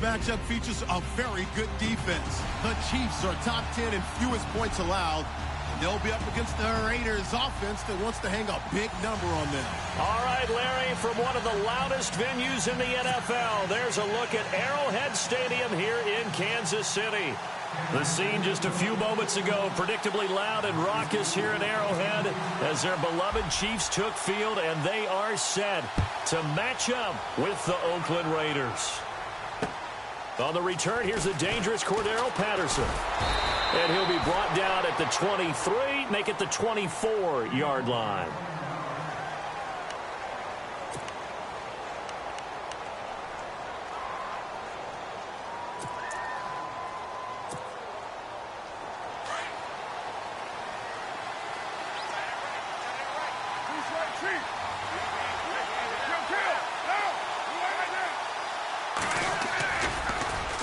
matchup features a very good defense. The Chiefs are top 10 in fewest points allowed. They'll be up against the Raiders offense that wants to hang a big number on them. All right, Larry, from one of the loudest venues in the NFL, there's a look at Arrowhead Stadium here in Kansas City. The scene just a few moments ago, predictably loud and raucous here at Arrowhead as their beloved Chiefs took field, and they are set to match up with the Oakland Raiders. On the return, here's the dangerous Cordero Patterson. And he'll be brought down at the 23, make it the 24-yard line.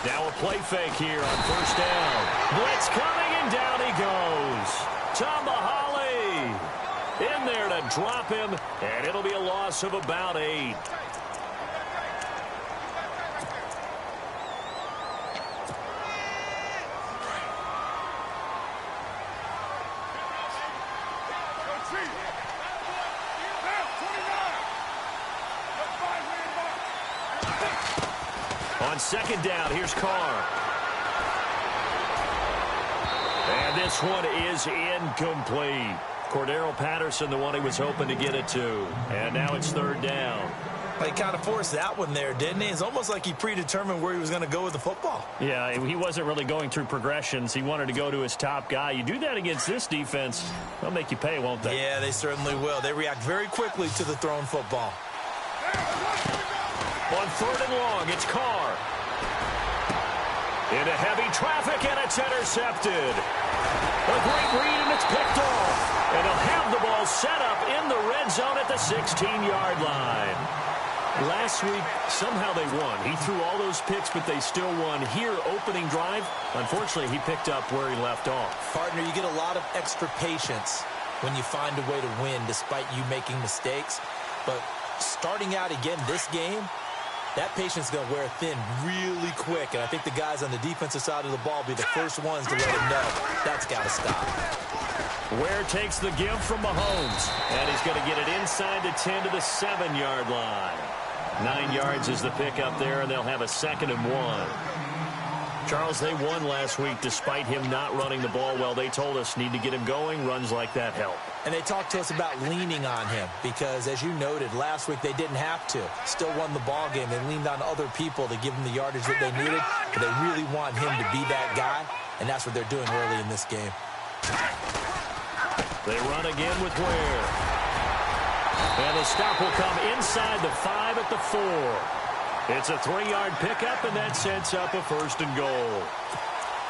Now a play fake here on first down. Blitz coming, and down he goes. Tomahali in there to drop him, and it'll be a loss of about 8. On second down, here's Carr. And this one is incomplete. Cordero Patterson, the one he was hoping to get it to. And now it's third down. He kind of forced that one there, didn't he? It's almost like he predetermined where he was going to go with the football. Yeah, he wasn't really going through progressions. He wanted to go to his top guy. You do that against this defense, they'll make you pay, won't they? Yeah, they certainly will. They react very quickly to the thrown football. On third and long, it's Carr. Into heavy traffic, and it's intercepted. A great read, and it's picked off. And he'll have the ball set up in the red zone at the 16-yard line. Last week, somehow they won. He threw all those picks, but they still won. Here, opening drive, unfortunately, he picked up where he left off. Partner, you get a lot of extra patience when you find a way to win despite you making mistakes. But starting out again this game, that patience is going to wear thin really quick, and I think the guys on the defensive side of the ball will be the first ones to let him know that's got to stop. Ware takes the give from Mahomes, and he's going to get it inside the 10 to the 7-yard line. 9 yards is the pick up there, and they'll have a 2nd and 1. Charles, they won last week despite him not running the ball well. They told us need to get him going. Runs like that help. And they talked to us about leaning on him because, as you noted, last week they didn't have to. Still won the ball game. They leaned on other people to give them the yardage that they needed. But they really want him to be that guy, and that's what they're doing early in this game. They run again with Ware. And the stop will come inside the 5 at the 4. It's a 3-yard pickup, and that sets up a 1st and goal.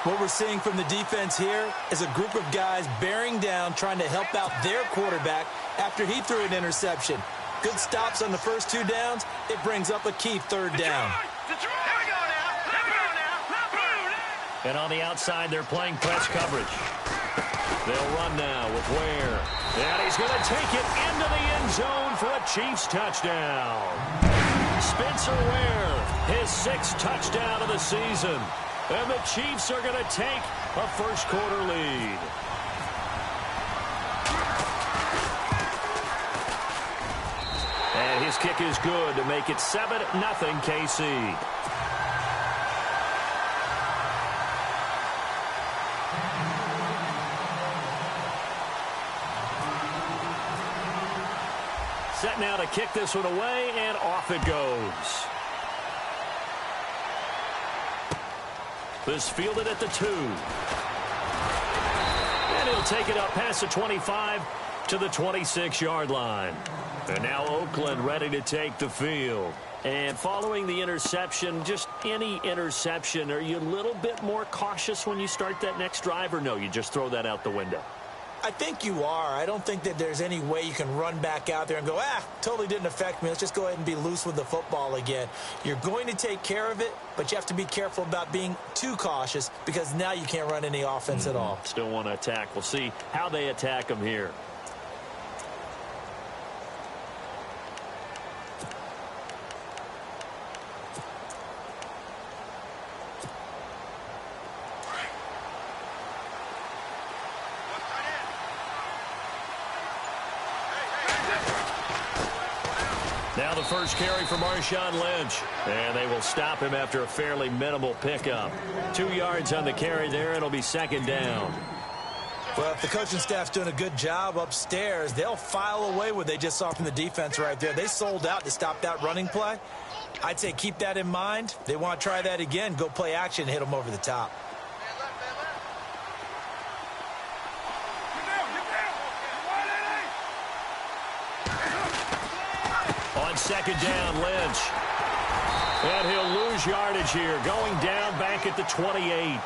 What we're seeing from the defense here is a group of guys bearing down, trying to help out their quarterback after he threw an interception. Good stops on the first 2 downs. It brings up a key 3rd down. And on the outside, they're playing press coverage. They'll run now with Ware. And he's going to take it into the end zone for a Chiefs touchdown. Spencer Ware, his 6th touchdown of the season. And the Chiefs are going to take a first-quarter lead. And his kick is good to make it 7-0 KC. Set now to kick this one away, and off it goes. This fielded at the 2. And he'll take it up past the 25 to the 26-yard line. And now Oakland ready to take the field. And following the interception, just any interception, are you a little bit more cautious when you start that next drive, or no, you just throw that out the window? I think you are. I don't think that there's any way you can run back out there and go, totally didn't affect me. Let's just go ahead and be loose with the football again. You're going to take care of it, but you have to be careful about being too cautious because now you can't run any offense at all. Still want to attack. We'll see how they attack them here. Now the first carry for Marshawn Lynch. And they will stop him after a fairly minimal pickup. 2 yards on the carry there. It'll be second down. Well, if the coaching staff's doing a good job upstairs, they'll file away what they just saw from the defense right there. They sold out to stop that running play. I'd say keep that in mind. They want to try that again. Go play action and hit them over the top. On second down, Lynch. And he'll lose yardage here, going down back at the 28.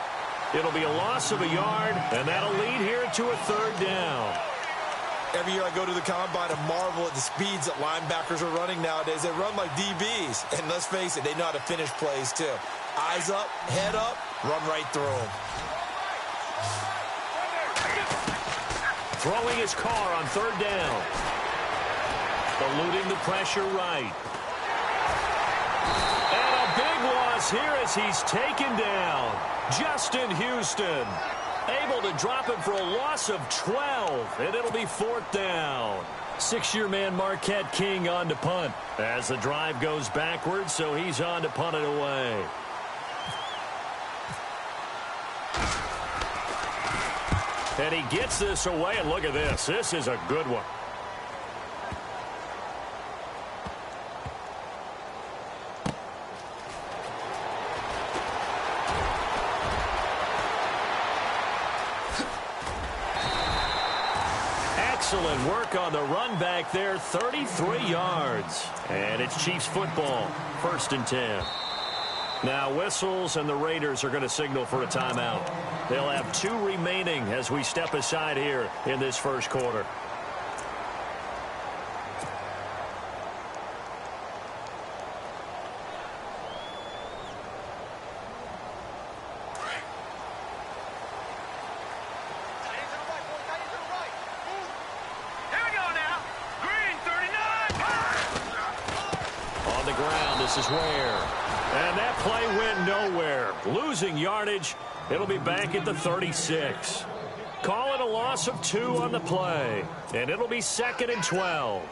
It'll be a loss of a yard, and that'll lead here to a third down. Every year I go to the combine and marvel at the speeds that linebackers are running nowadays. They run like DBs, and let's face it, they know how to finish plays too. Eyes up, head up, run right through them. Throwing his car on third down. Eluding the pressure right. And a big loss here as he's taken down. Justin Houston able to drop him for a loss of 12, and it'll be fourth down. 6-year man Marquette King on to punt as the drive goes backwards, so he's on to punt it away. And he gets this away, and look at this. This is a good one. Excellent work on the run back there, 33 yards. And it's Chiefs football, 1st and 10. Now whistles, and the Raiders are going to signal for a timeout. They'll have 2 remaining as we step aside here in this first quarter. This is where. And that play went nowhere. Losing yardage. It'll be back at the 36. Call it a loss of 2 on the play. And it'll be 2nd and 12.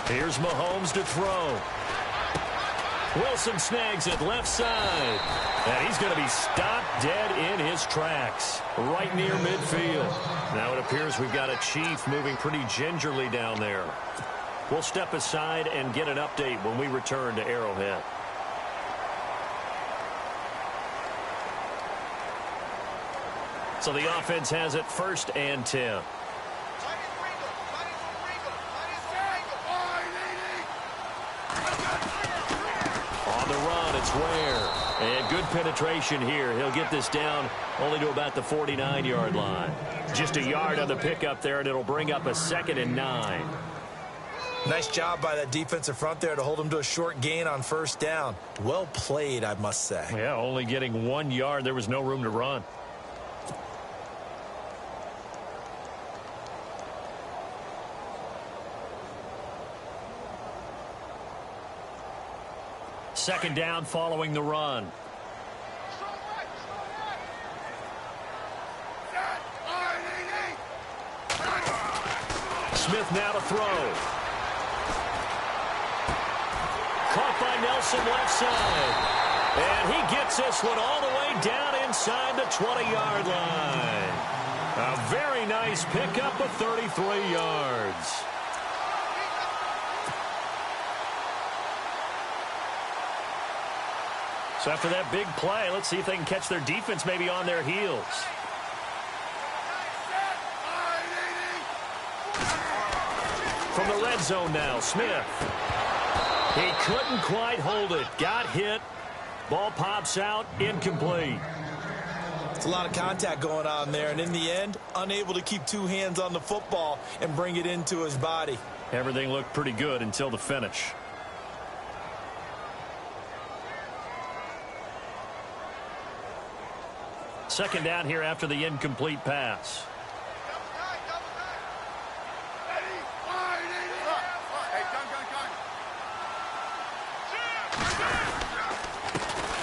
Here's Mahomes to throw. Wilson snags it left side. And he's going to be stopped dead in his tracks right near midfield. Now it appears we've got a Chief moving pretty gingerly down there. We'll step aside and get an update when we return to Arrowhead. So the offense has it 1st and 10. On the run, it's Ware. And good penetration here. He'll get this down only to about the 49-yard line. Just a yard on the pickup there, and it'll bring up a 2nd and 9. Nice job by that defensive front there to hold him to a short gain on 1st down. Well played, I must say. Yeah, only getting 1 yard. There was no room to run. Second down following the run. Smith now to throw. caught by Nelson left side. And he gets this one all the way down inside the 20-yard line. A very nice pickup of 33 yards. So after that big play, let's see if they can catch their defense maybe on their heels. From the red zone now, Smith. He couldn't quite hold it. Got hit. Ball pops out. Incomplete. It's a lot of contact going on there, and in the end, unable to keep two hands on the football and bring it into his body. Everything looked pretty good until the finish. Second down here after the incomplete pass.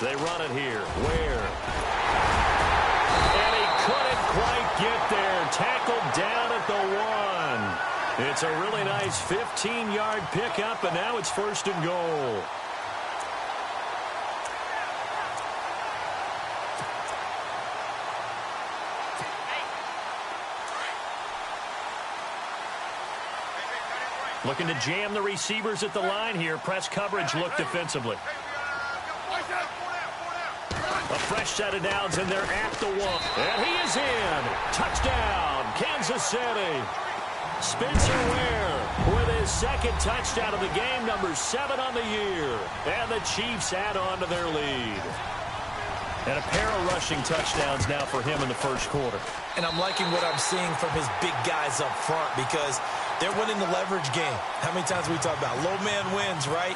They run it here. Where? And he couldn't quite get there. Tackled down at the 1. It's a really nice 15-yard pickup, and now it's 1st and goal. Looking to jam the receivers at the line here. Press coverage look defensively. A fresh set of downs, and they're at the 1. And he is in. Touchdown, Kansas City. Spencer Ware with his second touchdown of the game, number 7 on the year. And the Chiefs add on to their lead. And a pair of rushing touchdowns now for him in the first quarter. And I'm liking what I'm seeing from his big guys up front because they're winning the leverage game. How many times we talk about low man wins, right?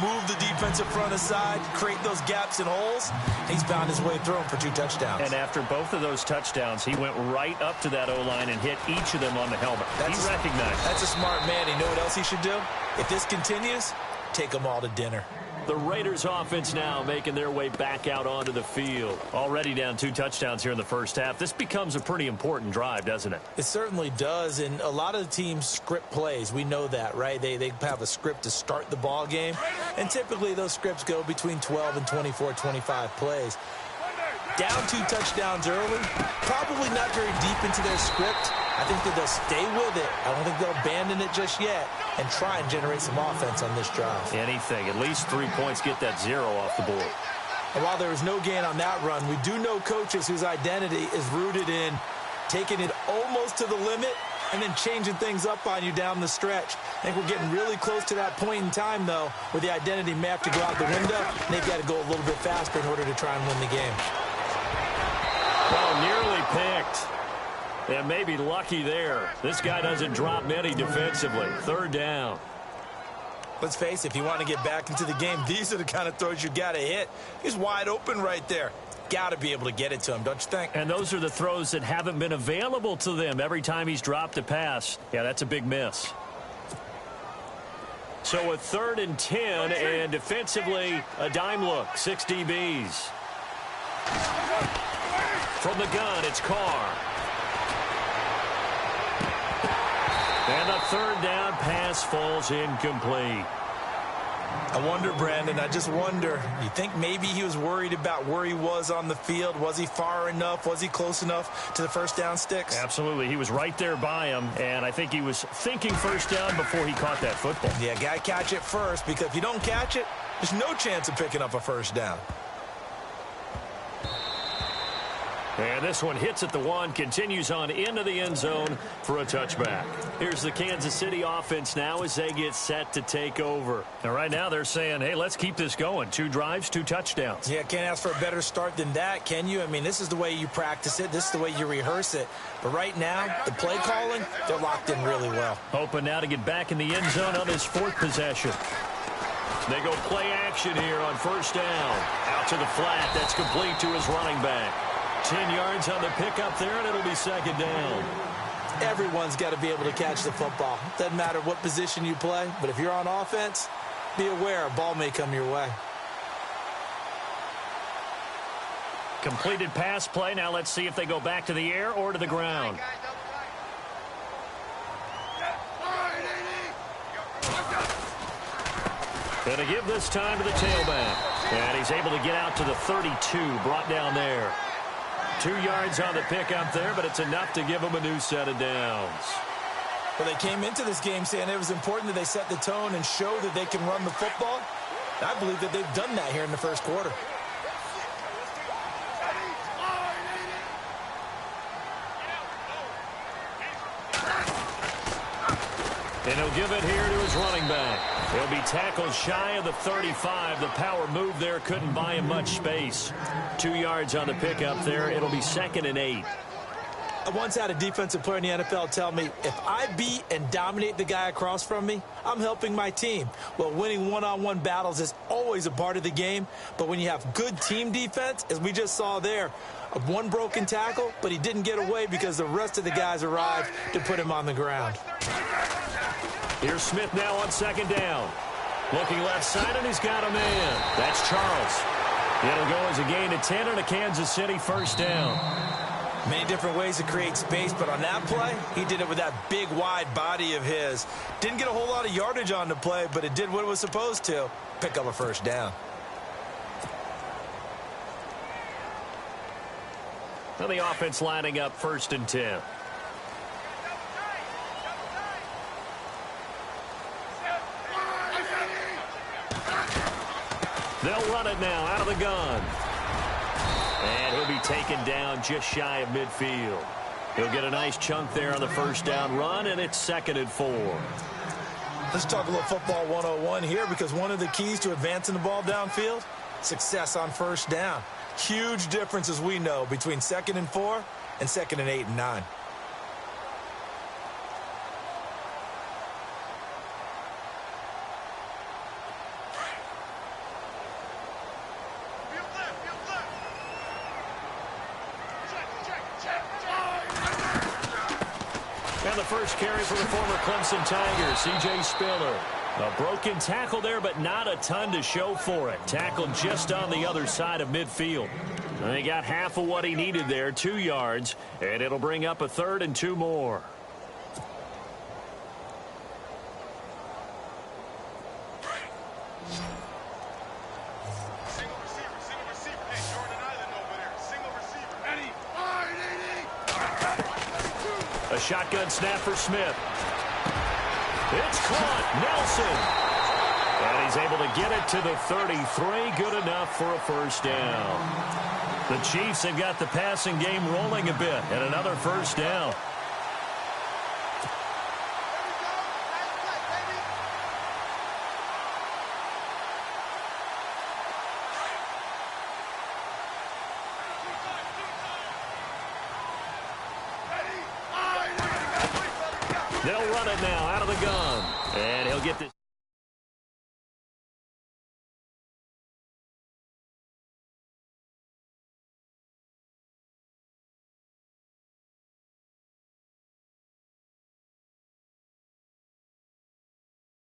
Move the defensive front aside, create those gaps and holes. He's found his way through them for 2 touchdowns. And after both of those touchdowns, he went right up to that O-line and hit each of them on the helmet. He recognized. That's a smart man. You know what else he should do? If this continues, take them all to dinner. The Raiders offense now making their way back out onto the field. Already down 2 touchdowns here in the first half. This becomes a pretty important drive, doesn't it? It certainly does, and a lot of the teams script plays. We know that, right? They have a script to start the ball game, and typically those scripts go between 12 and 24, 25 plays. Down 2 touchdowns early, probably not very deep into their script. I think that they'll stay with it. I don't think they'll abandon it just yet and try and generate some offense on this drive. Anything. At least 3 points, get that 0 off the board. And while there was no gain on that run, we do know coaches whose identity is rooted in taking it almost to the limit and then changing things up on you down the stretch. I think we're getting really close to that point in time, though, where the identity may have to go out the window, and they've got to go a little bit faster in order to try and win the game. Well, nearly picked. And maybe lucky there. This guy doesn't drop many defensively. 3rd down. Let's face it, if you want to get back into the game, these are the kind of throws you got to hit. He's wide open right there. Got to be able to get it to him, don't you think? And those are the throws that haven't been available to them every time he's dropped a pass. Yeah, that's a big miss. So a 3rd and 10, and defensively, a dime look. 6 DBs. From the gun, it's Carr. And the 3rd down pass falls incomplete. I wonder, Brandon, I just wonder, you think maybe he was worried about where he was on the field? Was he far enough? Was he close enough to the first down sticks? Absolutely. He was right there by him, and I think he was thinking first down before he caught that football. Yeah, got to catch it first, because if you don't catch it, there's no chance of picking up a first down. And this one hits at the 1, continues on into the end zone for a touchback. Here's the Kansas City offense now as they get set to take over. And right now they're saying, hey, let's keep this going. 2 drives, 2 touchdowns. Yeah, can't ask for a better start than that, can you? I mean, this is the way you practice it. This is the way you rehearse it. But right now, the play calling, they're locked in really well. Hoping now to get back in the end zone on his 4th possession. They go play action here on 1st down. Out to the flat. That's complete to his running back. 10 yards on the pickup there, and it'll be 2nd down. Everyone's got to be able to catch the football. Doesn't matter what position you play, but if you're on offense, be aware a ball may come your way. Completed pass play. Now let's see if they go back to the air or to the ground. And to give this time to the tailback. And he's able to get out to the 32, brought down there. 2 yards on the pickup there, but it's enough to give him a new set of downs. Well, they came into this game saying it was important that they set the tone and show that they can run the football. I believe that they've done that here in the first quarter. And he'll give it here to his running back. He'll be tackled shy of the 35. The power move there couldn't buy him much space. 2 yards on the pickup there. It'll be 2nd and 8. I once had a defensive player in the NFL tell me, if I beat and dominate the guy across from me, I'm helping my team. Well, winning one-on-one battles is always a part of the game, but when you have good team defense, as we just saw there, one broken tackle, but he didn't get away because the rest of the guys arrived to put him on the ground. Here's Smith now on 2nd down. Looking left side, and he's got a man. That's Charles. It'll go as a gain of 10 and a Kansas City first down. Many different ways to create space, but on that play, he did it with that big, wide body of his. Didn't get a whole lot of yardage on the play, but it did what it was supposed to. Pick up a first down. Now the offense lining up 1st and 10. They'll run it now out of the gun. And he'll be taken down just shy of midfield. He'll get a nice chunk there on the first down run, and it's 2nd and 4. Let's talk a little football 101 here, because one of the keys to advancing the ball downfield, success on first down. Huge difference, as we know, between 2nd and 4 and 2nd and 8 and 9. And the first carry for the former Clemson Tigers, C.J. Spiller. A broken tackle there, but not a ton to show for it. Tackled just on the other side of midfield. And he got half of what he needed there, 2 yards, and it'll bring up a 3rd and 2 more. A shotgun snap for Smith. It's caught. Nelson. And he's able to get it to the 33. Good enough for a first down. The Chiefs have got the passing game rolling a bit, and another first down. They'll run it now out of the gun. And he'll get this.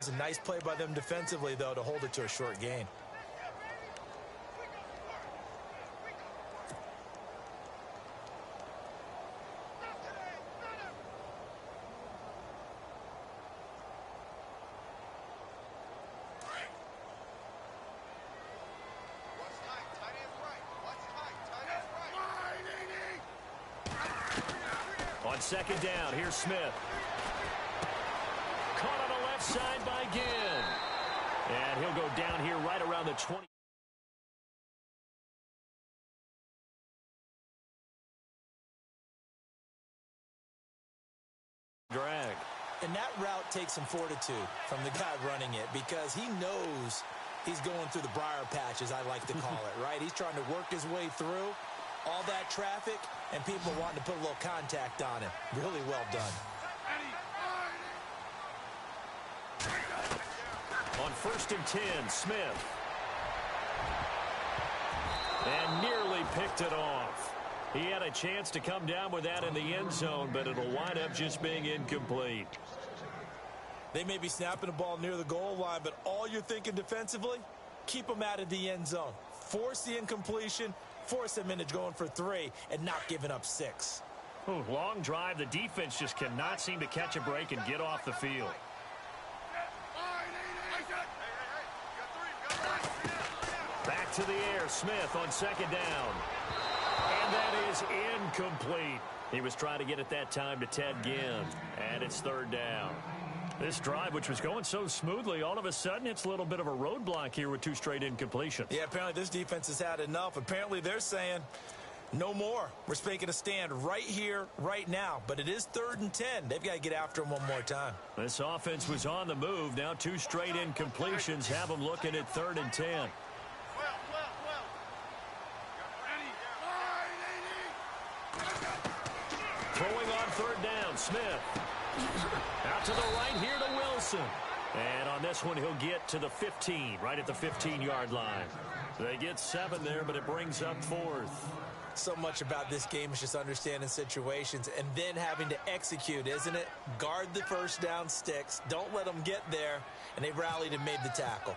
It's a nice play by them defensively, though, to hold it to a short gain. On 2nd down, here's Smith. Caught on the left side by Ginn. And he'll go down here right around the 20. Drag. And that route takes some fortitude from the guy running it, because he knows he's going through the briar patch, as I like to call it, right? He's trying to work his way through all that traffic, and people wanting to put a little contact on him. Really well done. On 1st and 10, Smith. And nearly picked it off. He had a chance to come down with that in the end zone, but it'll wind up just being incomplete. They may be snapping the ball near the goal line, but all you're thinking defensively, keep them out of the end zone. Force the incompletion, force them into going for 3, and not giving up 6. Ooh, long drive. The defense just cannot seem to catch a break and get off the field. Back to the air, Smith on second down. And that is incomplete. He was trying to get it that time to Ted Ginn. And it's third down. This drive, which was going so smoothly, all of a sudden it's a little bit of a roadblock here with 2 straight incompletions. Yeah, apparently this defense has had enough. Apparently they're saying no more. We're making a stand right here, right now. But it is 3rd and 10. They've got to get after him one more time. This offense was on the move. Now 2 straight incompletions have them looking at 3rd and 10. Throwing on 3rd down, Smith. Out to the right here to Wilson. And on this one, he'll get to the 15, right at the 15-yard line. They get 7 there, but it brings up 4th. So much about this game is just understanding situations and then having to execute, isn't it? Guard the first down sticks. Don't let them get there. And they rallied and made the tackle.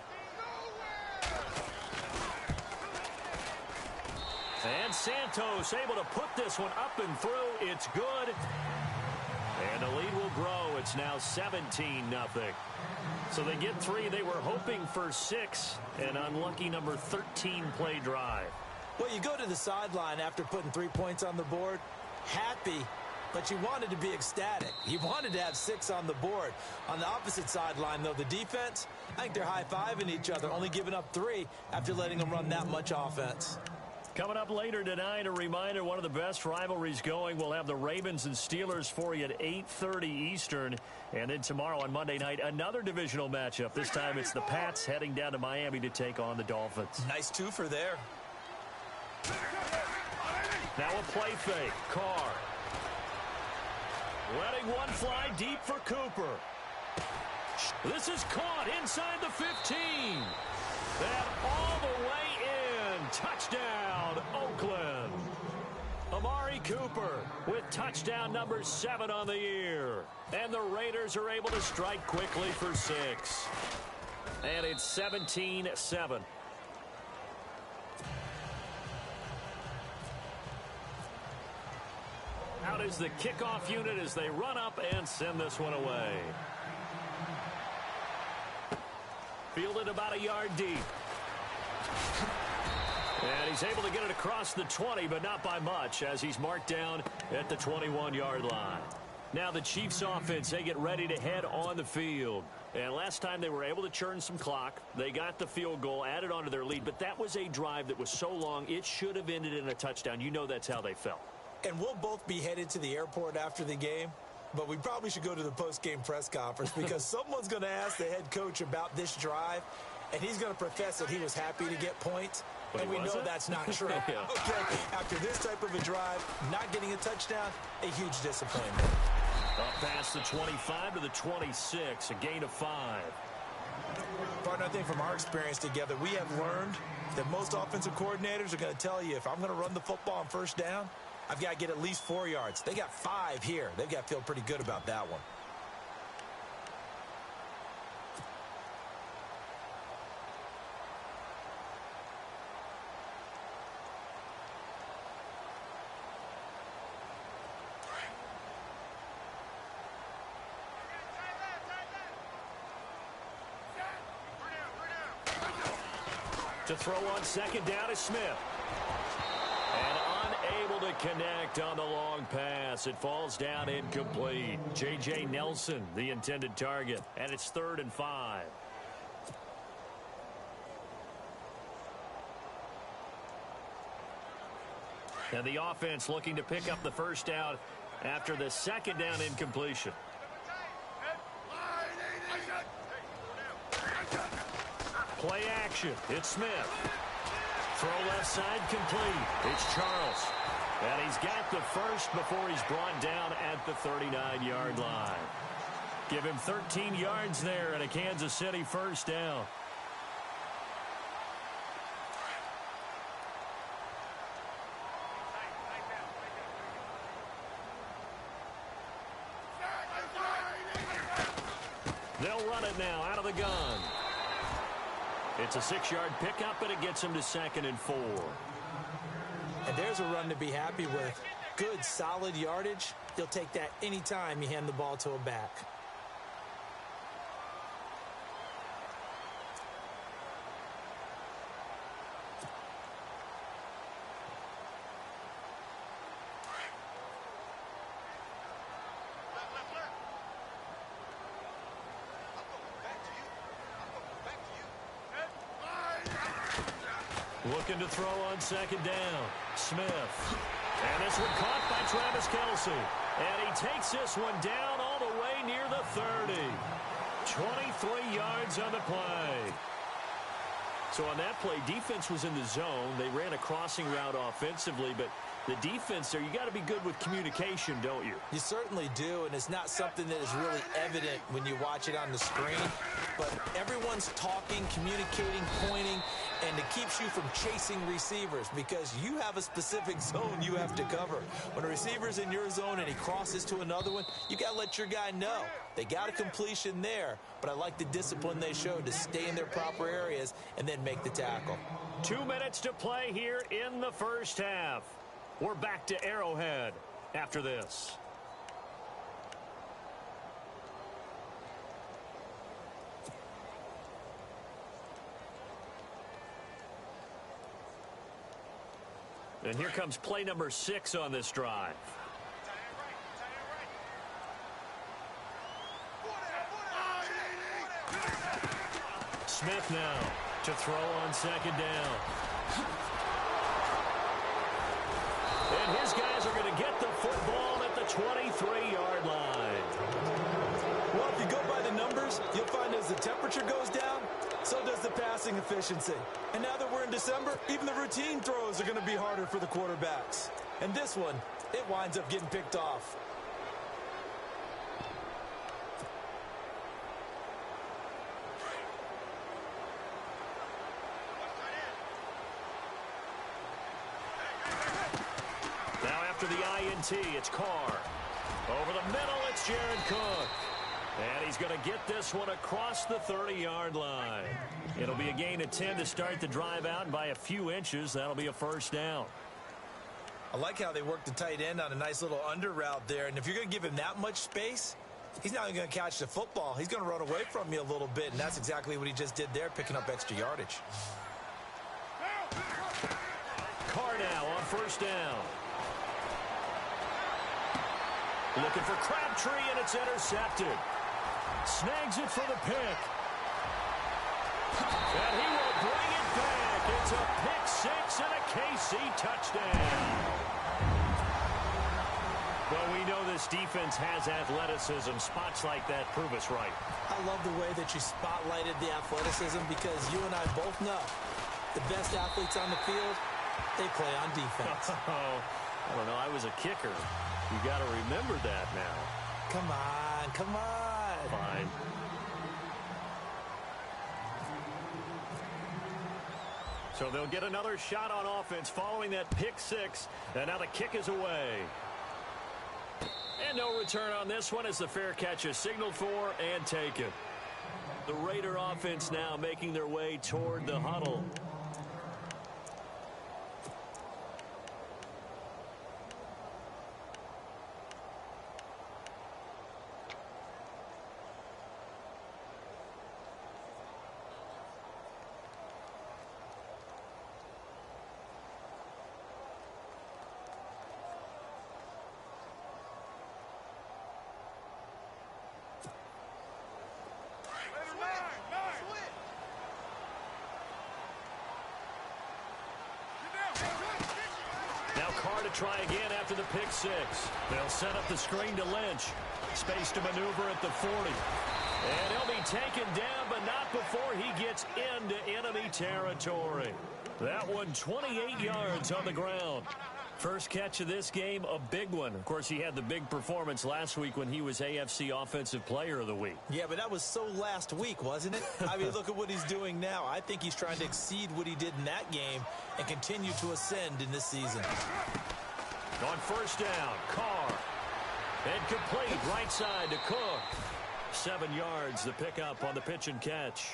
And Santos able to put this one up and through. It's good. And the lead will grow. It's now 17-0. So they get 3. They were hoping for 6. An unlucky number 13 play drive. Well, you go to the sideline after putting 3 points on the board, happy, but you wanted to be ecstatic. You wanted to have 6 on the board. On the opposite sideline, though, the defense, I think they're high-fiving each other, only giving up 3 after letting them run that much offense. Coming up later tonight, a reminder, one of the best rivalries going. We'll have the Ravens and Steelers for you at 8:30 Eastern. And then tomorrow on Monday night, another divisional matchup. This time it's the Pats heading down to Miami to take on the Dolphins. Nice 2 for there. Now a play fake. Carr. Letting one fly deep for Cooper. This is caught inside the 15. And all the way in. Touchdown, Oakland. Amari Cooper with touchdown number 7 on the year. And the Raiders are able to strike quickly for 6. And it's 17-7. Out is the kickoff unit as they run up and send this one away. Fielded about a yard deep. And he's able to get it across the 20, but not by much, as he's marked down at the 21-yard line. Now the Chiefs offense, they get ready to head on the field. And last time they were able to churn some clock. They got the field goal, added on to their lead, but that was a drive that was so long, it should have ended in a touchdown. You know that's how they felt. And we'll both be headed to the airport after the game, but we probably should go to the post-game press conference because someone's going to ask the head coach about this drive, and he's going to profess that he was happy to get points, but and we know that's not true. Yeah. Okay, after this type of a drive, not getting a touchdown, a huge disappointment. Up past the 25 to the 26, a gain of 5. Partner, I think from our experience together, we have learned that most offensive coordinators are going to tell you, if I'm going to run the football on first down, I've got to get at least 4 yards. They got 5 here. They've got to feel pretty good about that one. To throw on second down is Smith. And unable to connect on the long pass. It falls down incomplete. J.J. Nelson, the intended target. And it's 3rd and 5. And the offense looking to pick up the first down after the second down incompletion. Play action. It's Smith. Throw left side complete. It's Charles. And he's got the first before he's brought down at the 39-yard line. Give him 13 yards there and a Kansas City first down. They'll run it now out of the gun. It's a 6-yard pickup, and it gets him to 2nd and 4. And there's a run to be happy with. Good, solid yardage. You'll take that anytime you hand the ball to a back. Looking to throw on second down. Smith. And this one caught by Travis Kelce. And he takes this one down all the way near the 30. 23 yards on the play. So on that play, defense was in the zone. They ran a crossing route offensively, but the defense there, you got to be good with communication, don't you? You certainly do, and it's not something that is really evident when you watch it on the screen. But everyone's talking, communicating, pointing, and it keeps you from chasing receivers because you have a specific zone you have to cover. When a receiver's in your zone and he crosses to another one, you got to let your guy know. They got a completion there, but I like the discipline they showed to stay in their proper areas and then make the tackle. 2 minutes to play here in the first half. We're back to Arrowhead after this. And here comes play number 6 on this drive. Smith now to throw on second down. And his guys are going to get the football at the 23-yard line. Well, if you go by the numbers, you'll find as the temperature goes down, so does the passing efficiency. And now that we're in December, even the routine throws are going to be harder for the quarterbacks. And this one, it winds up getting picked off. Now after the INT, it's Carr. Over the middle, it's Jared Cook. And he's going to get this one across the 30-yard line. It'll be a gain of 10 to start the drive out by a few inches. That'll be a first down. I like how they work the tight end on a nice little under route there. And if you're going to give him that much space, he's not going to catch the football. He's going to run away from you a little bit, and that's exactly what he just did there, picking up extra yardage. Carr now on first down. Looking for Crabtree, and it's intercepted. Snags it for the pick. And he will bring it back. It's a pick six and a KC touchdown. Well, we know this defense has athleticism. Spots like that prove us right. I love the way that you spotlighted the athleticism because you and I both know the best athletes on the field, they play on defense. I don't know. I was a kicker. You got to remember that now. Come on, come on. Fine. So they'll get another shot on offense following that pick six. And now the kick is away. And no return on this one as the fair catch is signaled for and taken. The Raider offense now making their way toward the huddle. Carr to try again after the pick six. They'll set up the screen to Lynch. Space to maneuver at the 40. And he'll be taken down, but not before he gets into enemy territory. That one 28 yards on the ground. First catch of this game, a big one. Of course, he had the big performance last week when he was AFC Offensive Player of the Week. Yeah, but that was so last week, wasn't it? I mean, look at what he's doing now. I think he's trying to exceed what he did in that game and continue to ascend in this season. On first down, Carr. And complete right side to Cook. 7 yards, the pickup on the pitch and catch.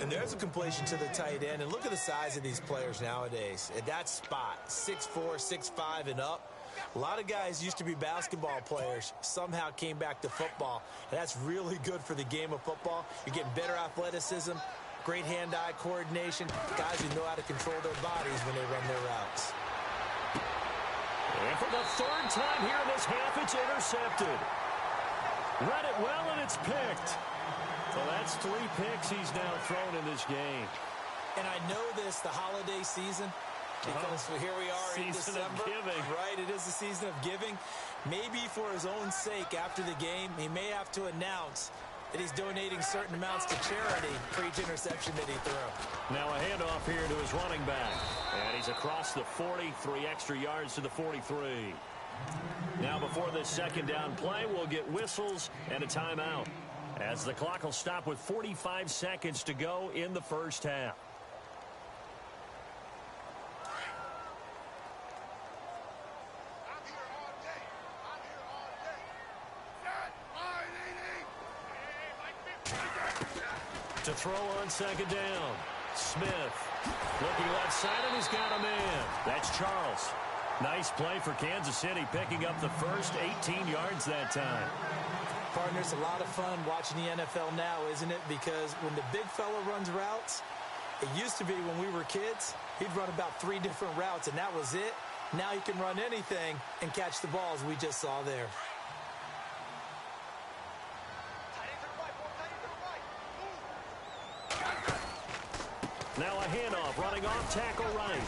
And there's a completion to the tight end. And look at the size of these players nowadays. At that spot, 6'4", 6'5", and up. A lot of guys used to be basketball players, somehow came back to football. And that's really good for the game of football. You're getting better athleticism, great hand-eye coordination, guys who know how to control their bodies when they run their routes. And for the third time here in this half, it's intercepted. Read it well, and it's picked. So that's 3 picks he's now thrown in this game. And I know this, the holiday season, because here we are in December. Season of giving. Right, it is the season of giving. Maybe for his own sake after the game, he may have to announce that he's donating certain amounts to charity for each interception that he threw. Now a handoff here to his running back. And he's across the 40, 3 extra yards to the 43. Now before this second down play, we'll get whistles and a timeout, as the clock will stop with 45 seconds to go in the first half. To throw on second down. Smith looking left side, and he's got a man. That's Charles. Nice play for Kansas City, picking up the first 18 yards that time. Partner, it's a lot of fun watching the NFL now, isn't it? Because when the big fella runs routes, it used to be when we were kids, he'd run about 3 different routes, and that was it. Now he can run anything and catch the balls we just saw there. Now a handoff, running off tackle right.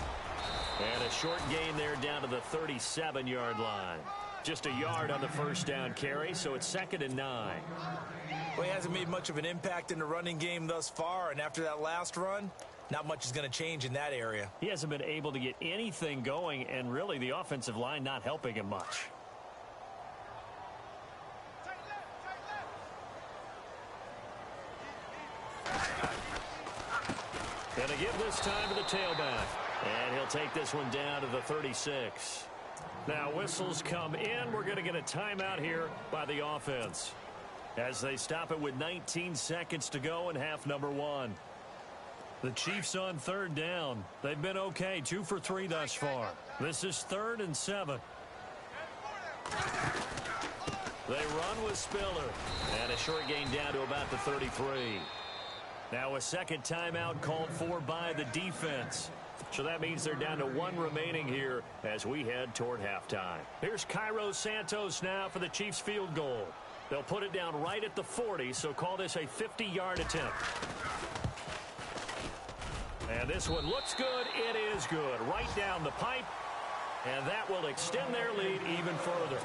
And a short gain there down to the 37-yard line. Just a yard on the first down carry, so it's 2nd and 9. Well, he hasn't made much of an impact in the running game thus far, and after that last run, not much is going to change in that area. He hasn't been able to get anything going, and really the offensive line not helping him much. Going to give this time to the tailback. And he'll take this one down to the 36. Now whistles come in. We're going to get a timeout here by the offense, as they stop it with 19 seconds to go in half number 1. The Chiefs on 3rd down. They've been okay, 2 for 3 thus far. This is 3rd and 7. They run with Spiller. And a short gain down to about the 33. Now a second timeout called for by the defense. So that means they're down to 1 remaining here as we head toward halftime. Here's Cairo Santos now for the Chiefs field goal. They'll put it down right at the 40, so call this a 50-yard attempt. And this one looks good. It is good. Right down the pipe. And that will extend their lead even further.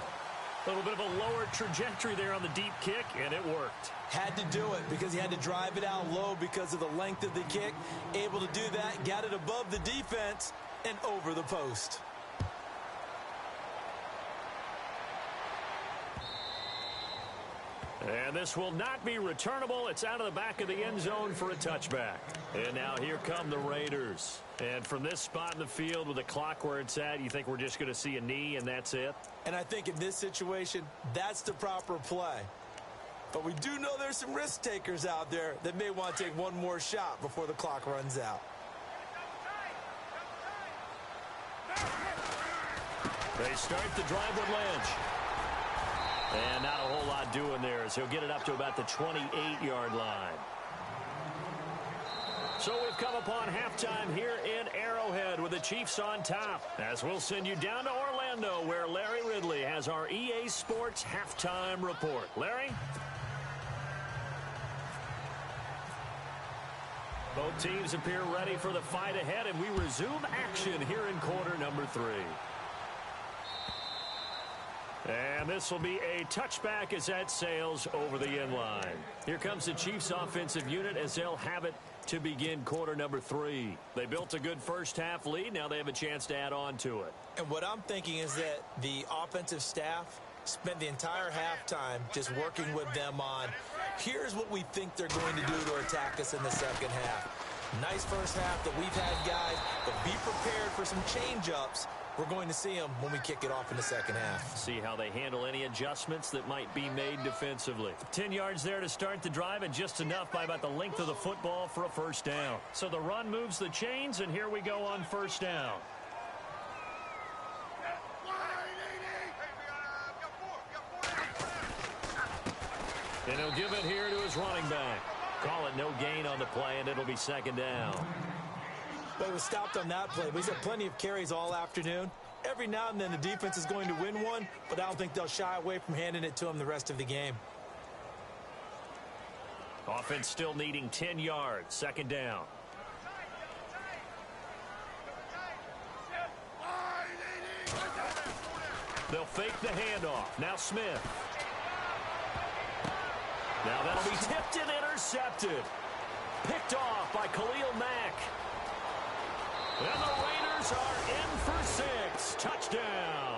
A little bit of a lower trajectory there on the deep kick, and it worked. Had to do it because he had to drive it out low because of the length of the kick. Able to do that, got it above the defense and over the post. And this will not be returnable. It's out of the back of the end zone for a touchback. And now here come the Raiders. And from this spot in the field with the clock where it's at, you think we're just going to see a knee and that's it? And I think in this situation, that's the proper play. But we do know there's some risk takers out there that may want to take one more shot before the clock runs out. They start the drive with Lynch. And not a whole lot doing there, as he'll get it up to about the 28-yard line. So we've come upon halftime here in Arrowhead with the Chiefs on top, as we'll send you down to Orlando, where Larry Ridley has our EA Sports halftime report. Larry? Both teams appear ready for the fight ahead, and we resume action here in quarter number 3. And this will be a touchback as that sails over the end line. Here comes the Chiefs offensive unit as they'll have it to begin quarter number 3. They built a good first half lead. Now they have a chance to add on to it. And what I'm thinking is that the offensive staff spent the entire halftime just working with them on, here's what we think they're going to do to attack us in the second half. Nice first half that we've had, guys, but be prepared for some change-ups. We're going to see them when we kick it off in the second half. See how they handle any adjustments that might be made defensively. 10 yards there to start the drive, and just enough by about the length of the football for a first down. So the run moves the chains, and here we go on first down. And he'll give it here to his running back. Call it no gain on the play, and it'll be second down. But he was stopped on that play. But he's had plenty of carries all afternoon. Every now and then the defense is going to win one, but I don't think they'll shy away from handing it to him the rest of the game. Offense still needing 10 yards. Second down. They'll fake the handoff. Now Smith. Now that'll be tipped and intercepted. Picked off by Khalil Mack. And the Raiders are in for 6. Touchdown.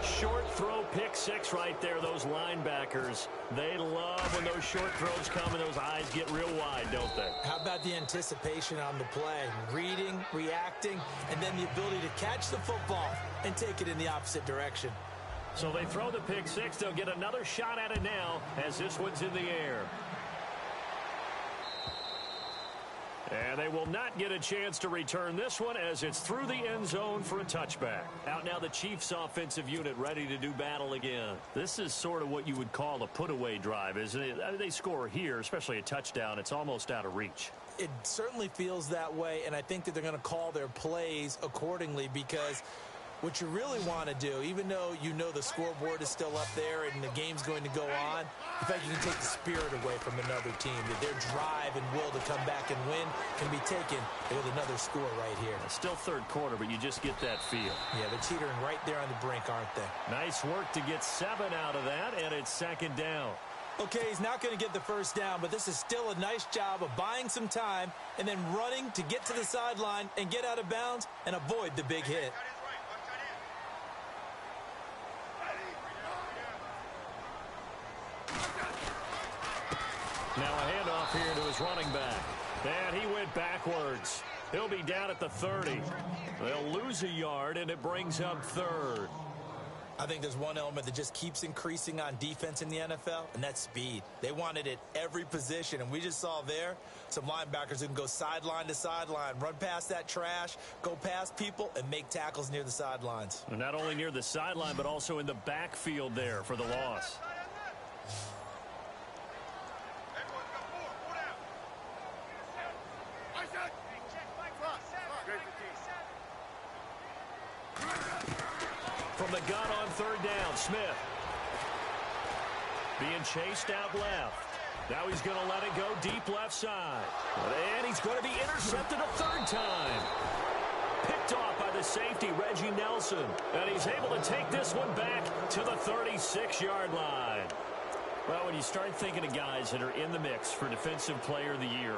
Short throw, pick 6 right there. Those linebackers, they love when those short throws come and those eyes get real wide, don't they? How about the anticipation on the play? Reading, reacting, and then the ability to catch the football and take it in the opposite direction. So they throw the pick 6. They'll get another shot at it now as this one's in the air. And they will not get a chance to return this one as it's through the end zone for a touchback. Out now the Chiefs offensive unit ready to do battle again. This is sort of what you would call a put-away drive, isn't it? I mean, they score here, especially a touchdown. It's almost out of reach. It certainly feels that way, and I think that they're going to call their plays accordingly because what you really want to do, even though you know the scoreboard is still up there and the game's going to go on, in fact, you can take the spirit away from another team. That their drive and will to come back and win can be taken with another score right here. It's still third quarter, but you just get that feel. Yeah, they're teetering right there on the brink, aren't they? Nice work to get 7 out of that, and it's second down. Okay, he's not going to get the first down, but this is still a nice job of buying some time and then running to get to the sideline and get out of bounds and avoid the big hit. Now a handoff here to his running back. And he went backwards. He'll be down at the 30. They'll lose a yard, and it brings up third. I think there's one element that just keeps increasing on defense in the NFL, and that's speed. They want it at every position, and we just saw there some linebackers who can go sideline to sideline, run past that trash, go past people, and make tackles near the sidelines. And not only near the sideline, but also in the backfield there for the loss. From the gun on third down, Smith. Being chased out left. Now he's going to let it go deep left side. And he's going to be intercepted a third time. Picked off by the safety, Reggie Nelson. And he's able to take this one back to the 36-yard line. Well, when you start thinking of guys that are in the mix for Defensive Player of the Year,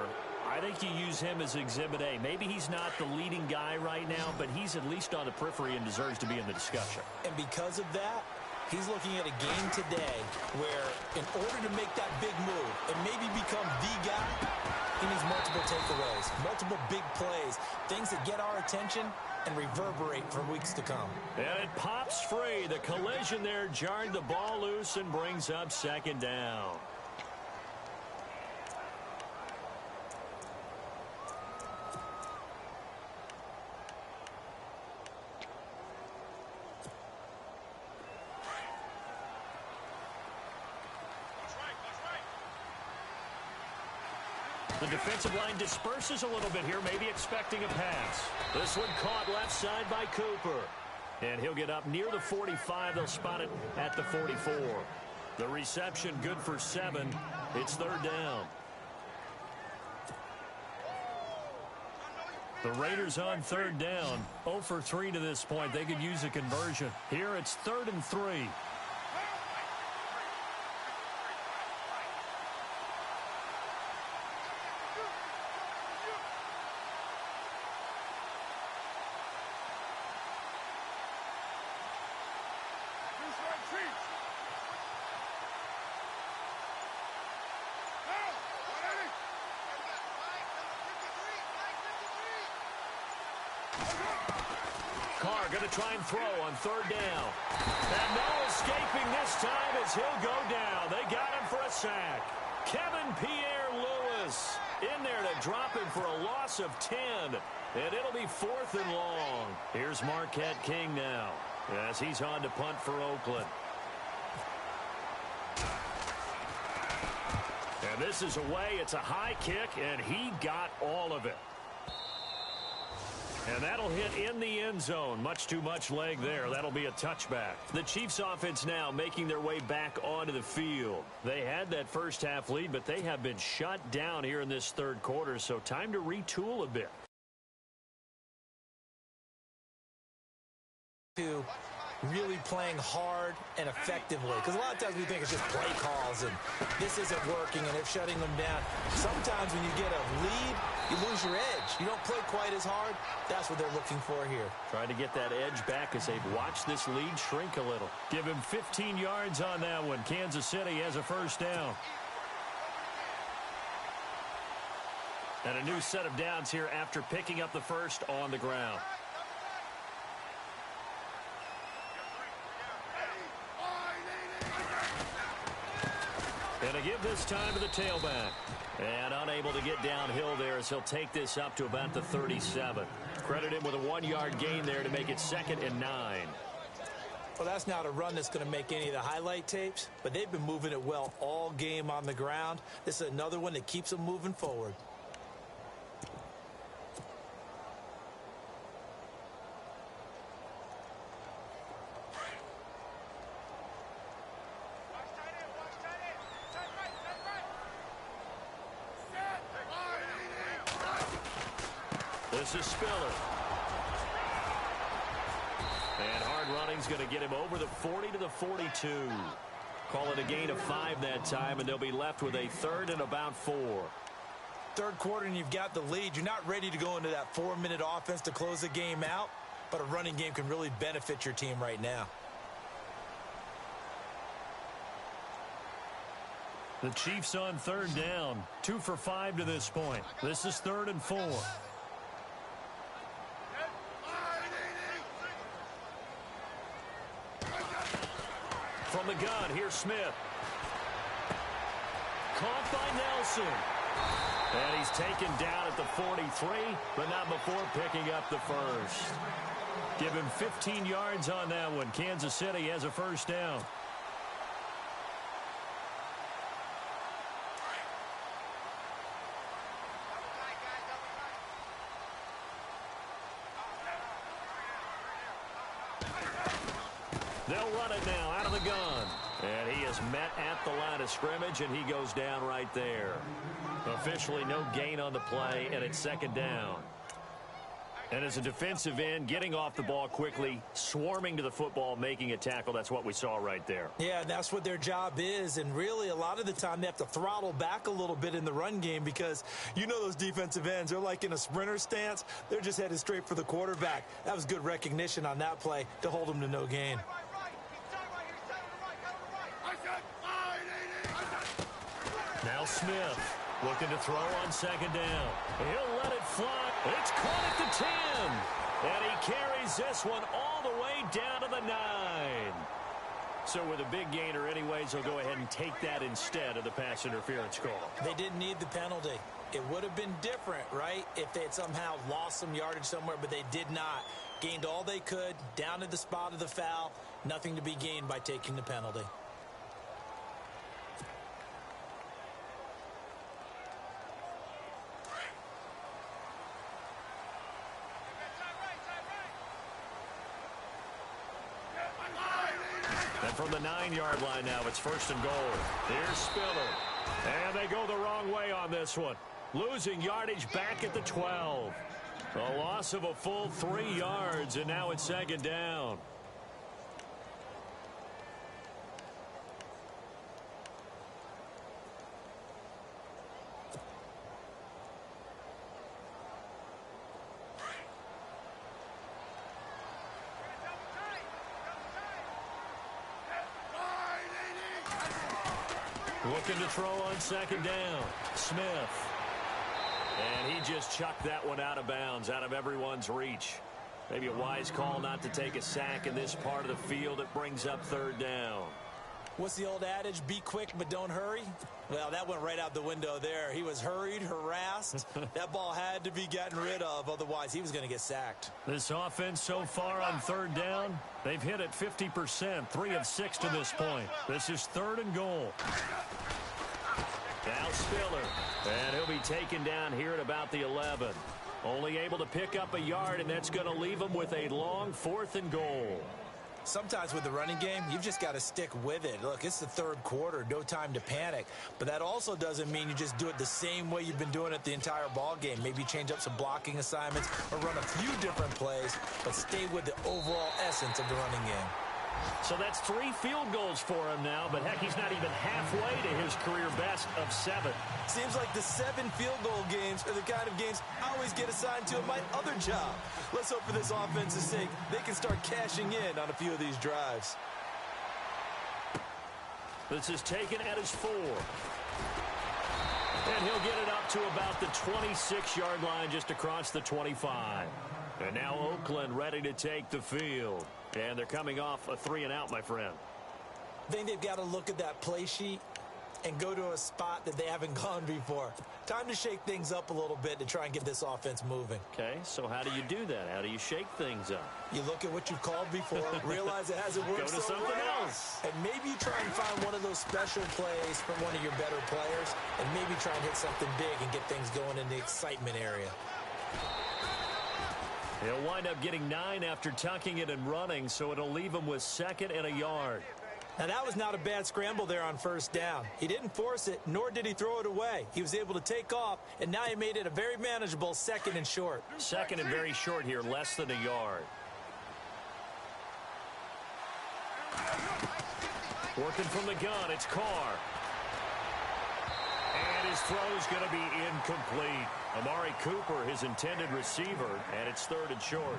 I think you use him as Exhibit A. Maybe he's not the leading guy right now, but he's at least on the periphery and deserves to be in the discussion. And because of that, he's looking at a game today where in order to make that big move and maybe become the guy, he needs multiple takeaways, multiple big plays, things that get our attention and reverberate for weeks to come. And it pops free. The collision there jarred the ball loose and brings up second down. The defensive line disperses a little bit here, maybe expecting a pass. This one caught left side by Cooper. And he'll get up near the 45. They'll spot it at the 44. The reception good for 7. It's third down. The Raiders on third down. 0 for 3 to this point. They could use a conversion. Here it's 3rd and 3. Carr going to try and throw on third down. And no escaping this time as he'll go down. They got him for a sack. Kevin Pierre-Louis in there to drop him for a loss of 10. And it'll be 4th and long. Here's Marquette King now as he's on to punt for Oakland. And this is away. It's a high kick, and he got all of it. And that'll hit in the end zone. Much too much leg there. That'll be a touchback. The Chiefs offense now making their way back onto the field. They had that first half lead, but they have been shut down here in this third quarter, so time to retool a bit. to really playing hard and effectively. Because a lot of times we think it's just play calls and this isn't working and they're shutting them down. Sometimes when you get a lead, you lose your edge. You don't play quite as hard. That's what they're looking for here. Trying to get that edge back as they've watched this lead shrink a little. Give him 15 yards on that one. Kansas City has a first down. And a new set of downs here after picking up the first on the ground. And a give this time to the tailback. And unable to get downhill there as he'll take this up to about the 37. Credit him with a 1-yard gain there to make it 2nd and 9. Well, that's not a run that's going to make any of the highlight tapes, but they've been moving it well all game on the ground. This is another one that keeps them moving forward. This is Spiller. And hard running's going to get him over the 40 to the 42. Call it a gain of 5 that time, and they'll be left with a 3rd and about 4. Third quarter, and you've got the lead. You're not ready to go into that 4-minute offense to close the game out, but a running game can really benefit your team right now. The Chiefs on 3rd down. 2 for 5 to this point. This is 3rd and 4. From the gun, here's Smith. Caught by Nelson. And he's taken down at the 43, but not before picking up the first. Give him 15 yards on that one. Kansas City has a first down. They'll run it now out of the gun. And he is met at the line of scrimmage, and he goes down right there. Officially no gain on the play, and it's 2nd down. And as a defensive end, getting off the ball quickly, swarming to the football, making a tackle, that's what we saw right there. Yeah, that's what their job is, and really a lot of the time they have to throttle back a little bit in the run game because you know those defensive ends, they're like in a sprinter stance. They're just headed straight for the quarterback. That was good recognition on that play to hold them to no gain. Now Smith looking to throw on 2nd down. He'll let it fly. It's caught at the 10. And he carries this one all the way down to the 9. So with a big gainer anyways, he'll go ahead and take that instead of the pass interference call. They didn't need the penalty. It would have been different, right, if they had somehow lost some yardage somewhere, but they did not. Gained all they could, down at the spot of the foul. Nothing to be gained by taking the penalty. And from the 9-yard line now, it's 1st and goal. Here's Spiller. And they go the wrong way on this one. Losing yardage back at the 12. A loss of a full 3 yards, and now it's 2nd down. Looking to throw on 2nd down. Smith. And he just chucked that one out of bounds, out of everyone's reach. Maybe a wise call not to take a sack in this part of the field. It brings up 3rd down. What's the old adage? Be quick, but don't hurry. Well, that went right out the window there. He was hurried, harassed. That ball had to be gotten rid of. Otherwise, he was going to get sacked. This offense so far on 3rd down, they've hit it 50%, 3 of 6 to this point. This is 3rd and goal. Now Spiller, and he'll be taken down here at about the 11. Only able to pick up a yard, and that's going to leave him with a long 4th and goal. Sometimes with the running game, you've just got to stick with it. Look, it's the third quarter, no time to panic. But that also doesn't mean you just do it the same way you've been doing it the entire ball game. Maybe change up some blocking assignments or run a few different plays, but stay with the overall essence of the running game. So that's 3 field goals for him now, but heck, he's not even halfway to his career best of 7. Seems like the 7 field goal games are the kind of games I always get assigned to in my other job. Let's hope for this offense's sake they can start cashing in on a few of these drives. This is taken at his 4. And he'll get it up to about the 26-yard line, just across the 25. And now Oakland ready to take the field. And they're coming off a 3-and-out, my friend. I think they've got to look at that play sheet and go to a spot that they haven't gone before. Time to shake things up a little bit to try and get this offense moving. Okay, so how do you do that? How do you shake things up? You look at what you've called before, realize it hasn't worked Go to something else. And maybe you try and find one of those special plays from one of your better players, and maybe try and hit something big and get things going in the excitement area. He'll wind up getting 9 after tucking it and running, so it'll leave him with 2nd and a yard. Now, that was not a bad scramble there on first down. He didn't force it, nor did he throw it away. He was able to take off, and now he made it a very manageable 2nd and short. 2nd and very short here, less than a yard. Working from the gun, it's Carr. And his throw's going to be incomplete. Amari Cooper, his intended receiver, and it's 3rd and short.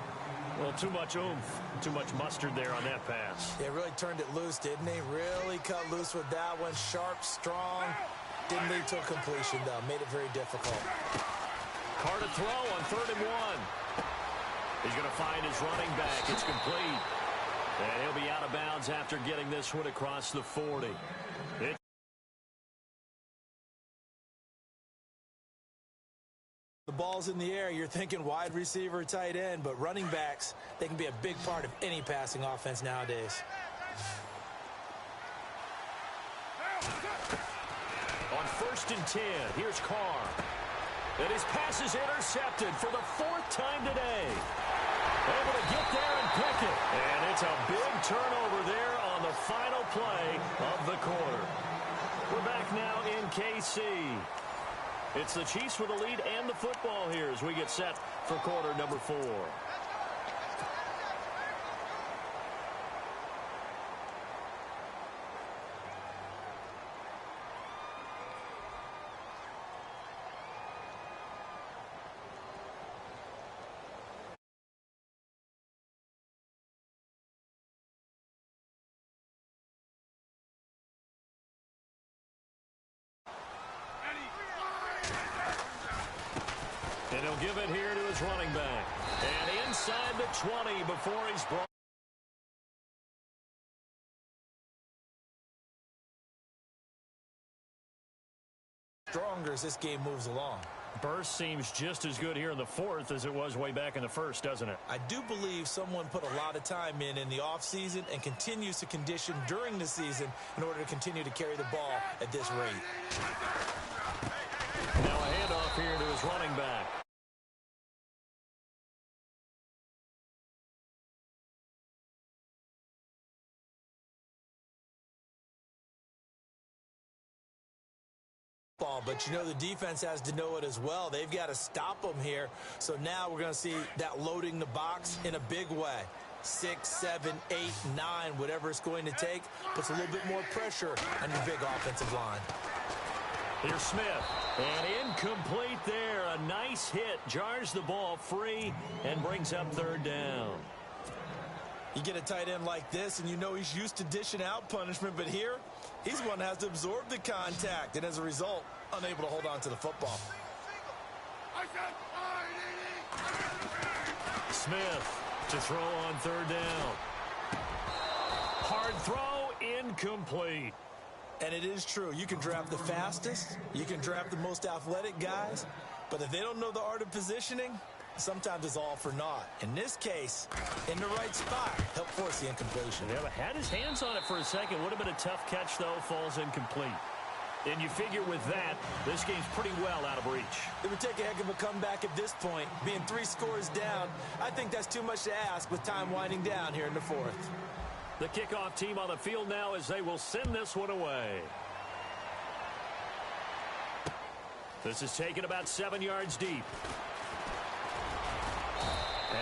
Well, too much oomph, too much mustard there on that pass. Yeah, really turned it loose, didn't he? Really cut loose with that one. Sharp, strong. Didn't lead to a completion, though. Made it very difficult. Carr to throw on 3rd and 1. He's going to find his running back. It's complete. And he'll be out of bounds after getting this one across the 40. The ball's in the air, you're thinking wide receiver, tight end, but running backs, they can be a big part of any passing offense nowadays. On 1st and 10, here's Carr. And his pass is intercepted for the 4th time today. Able to get there and pick it. And it's a big turnover there on the final play of the quarter. We're back now in KC. It's the Chiefs with the lead and the football here as we get set for quarter number 4. And he'll give it here to his running back. And inside the 20 before he's brought. Stronger as this game moves along. Burst seems just as good here in the 4th as it was way back in the 1st, doesn't it? I do believe someone put a lot of time in the offseason and continues to condition during the season in order to continue to carry the ball at this rate. Now a handoff here to his running back. But you know the defense has to know it as well. They've got to stop them here. So now we're going to see that loading the box in a big way. 6, 7, 8, 9, whatever it's going to take, puts a little bit more pressure on your big offensive line. Here's Smith. And incomplete there. A nice hit. Jars the ball free and brings up 3rd down. You get a tight end like this, and you know he's used to dishing out punishment, but here, he's one that has to absorb the contact, and as a result, unable to hold on to the football. Smith to throw on 3rd down. Hard throw, incomplete. And it is true. You can draft the fastest, you can draft the most athletic guys, but if they don't know the art of positioning, sometimes it's all for naught. In this case, in the right spot, helped force the incompletion. Yeah, but had his hands on it for a second. Would have been a tough catch, though. Falls incomplete. And you figure with that, this game's pretty well out of reach. It would take a heck of a comeback at this point. Being 3 scores down, I think that's too much to ask with time winding down here in the 4th. The kickoff team on the field now as they will send this one away. This is taken about 7 yards deep.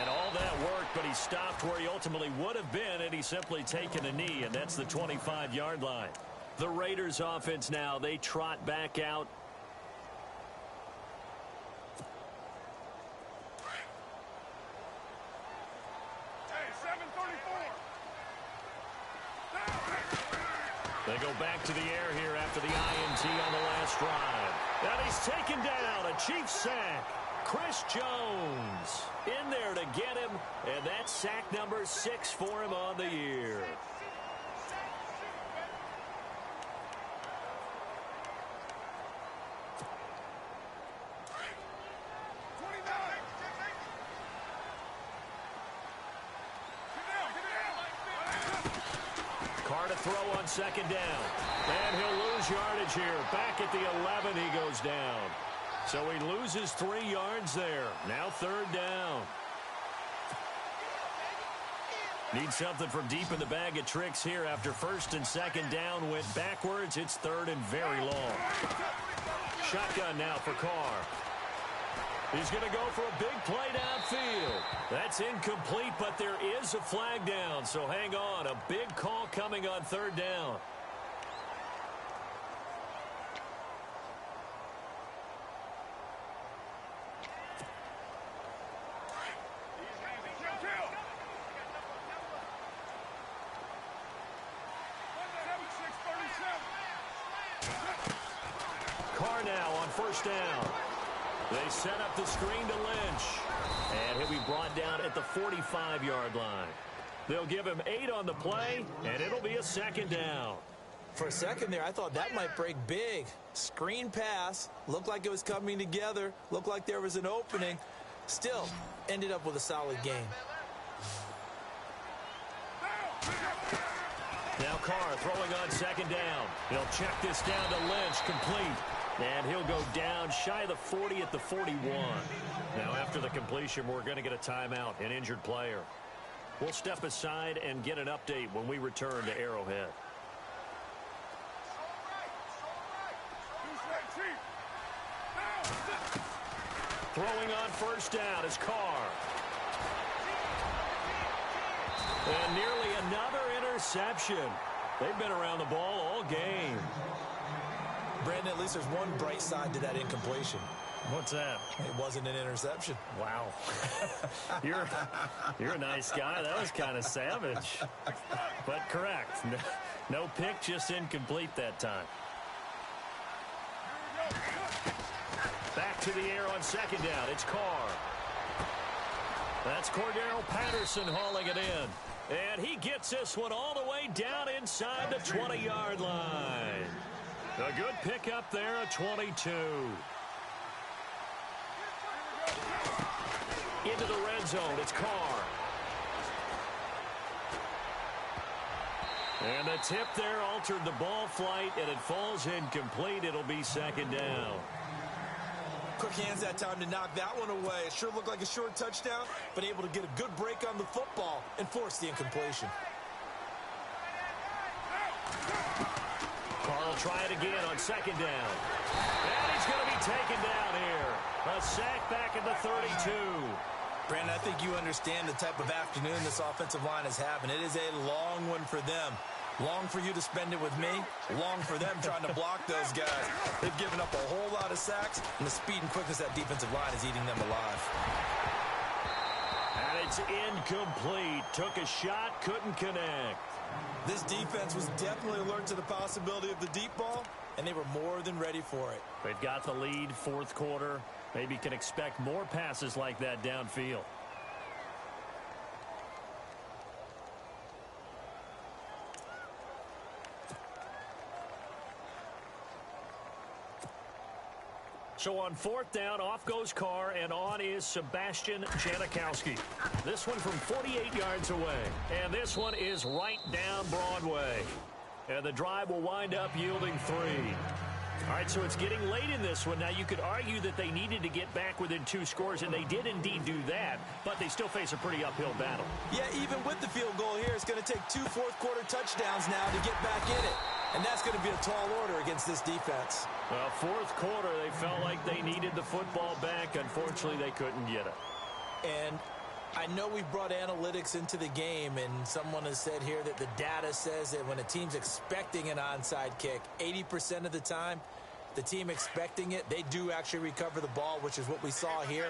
And all that work, but he stopped where he ultimately would have been, and he's simply taken a knee, and that's the 25-yard line. The Raiders offense now, they trot back out. They go back to the air here after the INT on the last drive. And he's taken down, a Chiefs sack. Chris Jones in there to get him, and that's sack number 6 for him on the year. Carr to throw on second down. And he'll lose yardage here. Back at the 11, he goes down. So he loses 3 yards there. Now third down. Need something from deep in the bag of tricks here after first and second down went backwards. It's third and very long. Shotgun now for Carr. He's going to go for a big play downfield. That's incomplete, but there is a flag down. So hang on. A big call coming on third down. Carr now on first down. They set up the screen to Lynch. And he'll be brought down at the 45-yard line. They'll give him 8 on the play, and it'll be a second down. For a second there, I thought that might break big. Screen pass. Looked like it was coming together. Looked like there was an opening. Still, ended up with a solid game. Now Carr throwing on second down. He'll check this down to Lynch, complete. And he'll go down shy of the 40 at the 41. Now after the completion, we're going to get a timeout, an injured player. We'll step aside and get an update when we return to Arrowhead. Throwing on first down is Carr. And nearly another interception. They've been around the ball all game. Brandon, at least there's one bright side to that incompletion. What's that? It wasn't an interception. Wow. You're a nice guy. That was kind of savage. But correct. No pick, just incomplete that time. Back to the air on second down. It's Carr. That's Cordero Patterson hauling it in. And he gets this one all the way down inside the 20-yard line. A good pickup there at 22. Into the red zone, it's Carr. And the tip there altered the ball flight, and it falls incomplete. It'll be second down. Quick hands that time to knock that one away. It sure looked like a short touchdown, but able to get a good break on the football and force the incompletion. Carr will try it again on second down. And he's going to be taken down here. A sack back at the 32. Brandon, I think you understand the type of afternoon this offensive line is having. It is a long one for them. Long for you to spend it with me. Long for them trying to block those guys. They've given up a whole lot of sacks, and the speed and quickness of that defensive line is eating them alive. And it's incomplete. Took a shot, couldn't connect. This defense was definitely alert to the possibility of the deep ball, and they were more than ready for it. They've got the lead, fourth quarter. Maybe can expect more passes like that downfield. So on fourth down, off goes Carr, and on is Sebastian Janikowski. This one from 48 yards away. And this one is right down Broadway. And the drive will wind up yielding 3. All right, so it's getting late in this one. Now, you could argue that they needed to get back within 2 scores, and they did indeed do that, but they still face a pretty uphill battle. Yeah, even with the field goal here, it's going to take 2 fourth-quarter touchdowns now to get back in it. And that's going to be a tall order against this defense. Well, fourth quarter, they felt like they needed the football back. Unfortunately, they couldn't get it. And I know we've brought analytics into the game, and someone has said here that the data says that when a team's expecting an onside kick, 80% of the time, the team expecting it, they do actually recover the ball, which is what we saw here.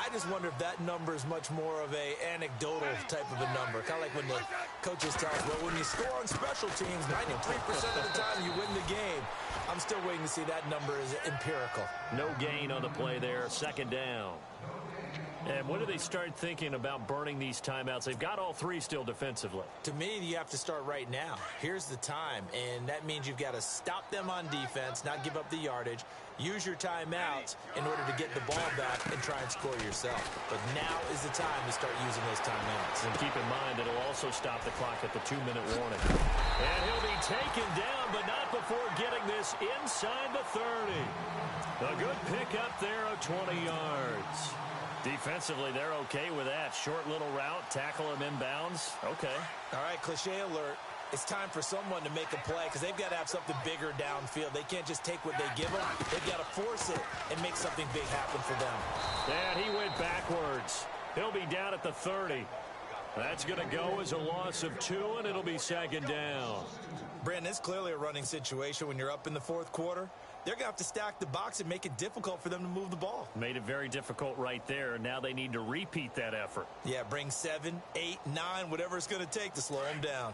I just wonder if that number is much more of a anecdotal type of a number. Kind of like when the coaches tell us, well, when you score on special teams, 93% of the time you win the game. I'm still waiting to see that number is empirical. No gain on the play there, second down. And when do they start thinking about burning these timeouts? They've got all 3 still defensively. To me, you have to start right now. Here's the time, and that means you've got to stop them on defense, not give up the yardage, use your timeouts in order to get the ball back and try and score yourself. But now is the time to start using those timeouts. And keep in mind, it'll also stop the clock at the 2-minute warning. And he'll be taken down, but not before getting this inside the 30. A good pickup there of 20 yards. Defensively, they're okay with that. Short little route, tackle him inbounds. Okay. All right, cliche alert. It's time for someone to make a play because they've got to have something bigger downfield. They can't just take what they give them. They've got to force it and make something big happen for them. And he went backwards. He'll be down at the 30. That's going to go as a loss of 2, and it'll be second down. Brandon, it's clearly a running situation when you're up in the fourth quarter. They're going to have to stack the box and make it difficult for them to move the ball. Made it very difficult right there. Now they need to repeat that effort. Yeah, bring 7, 8, 9, whatever it's going to take to slow them down.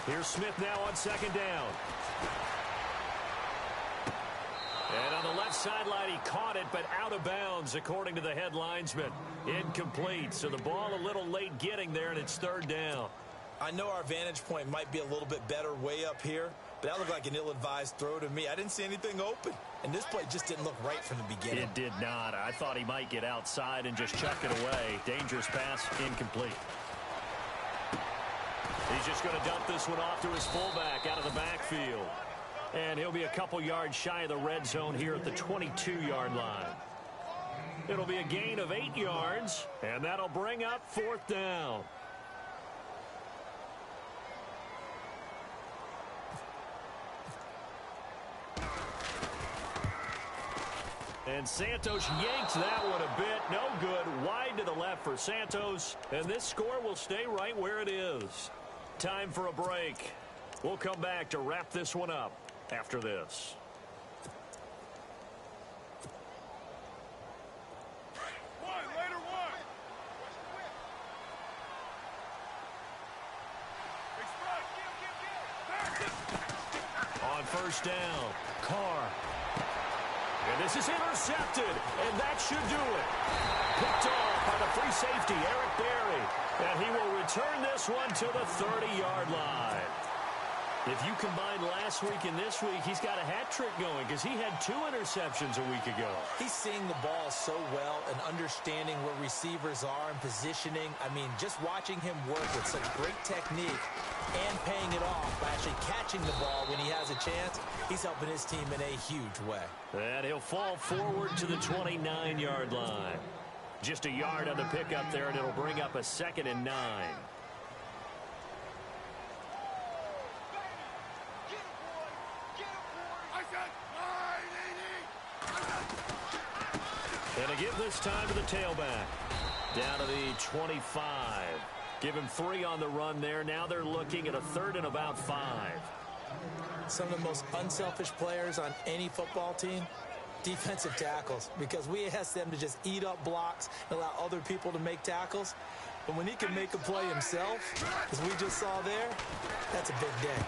Here's Smith now on second down. And on the left sideline, he caught it, but out of bounds, according to the head linesman. Incomplete, so the ball a little late getting there, and it's third down. I know our vantage point might be a little bit better way up here, but that looked like an ill-advised throw to me. I didn't see anything open, and this play just didn't look right from the beginning. It did not. I thought he might get outside and just chuck it away. Dangerous pass, incomplete. He's just going to dump this one off to his fullback out of the backfield. And he'll be a couple yards shy of the red zone here at the 22-yard line. It'll be a gain of 8 yards, and that'll bring up fourth down. And Santos yanks that one a bit. No good. Wide to the left for Santos. And this score will stay right where it is. Time for a break. We'll come back to wrap this one up after this. On first down, Carr. And this is intercepted, and that should do it. Picked off by the free safety, Eric Berry. And he will return this one to the 30-yard line. If you combine last week and this week, he's got a hat trick going because he had 2 interceptions a week ago. He's seeing the ball so well and understanding where receivers are and positioning. I mean, just watching him work with such great technique and paying it off by actually catching the ball when he has a chance, he's helping his team in a huge way. And he'll fall forward to the 29-yard line. Just a yard on the pickup there, and it'll bring up a 2nd and 9. And to give this time to the tailback. Down to the 25. Give him 3 on the run there. Now they're looking at a 3rd and about 5. Some of the most unselfish players on any football team, defensive tackles, because we ask them to just eat up blocks and allow other people to make tackles. But when he can make a play himself, as we just saw there, that's a big day.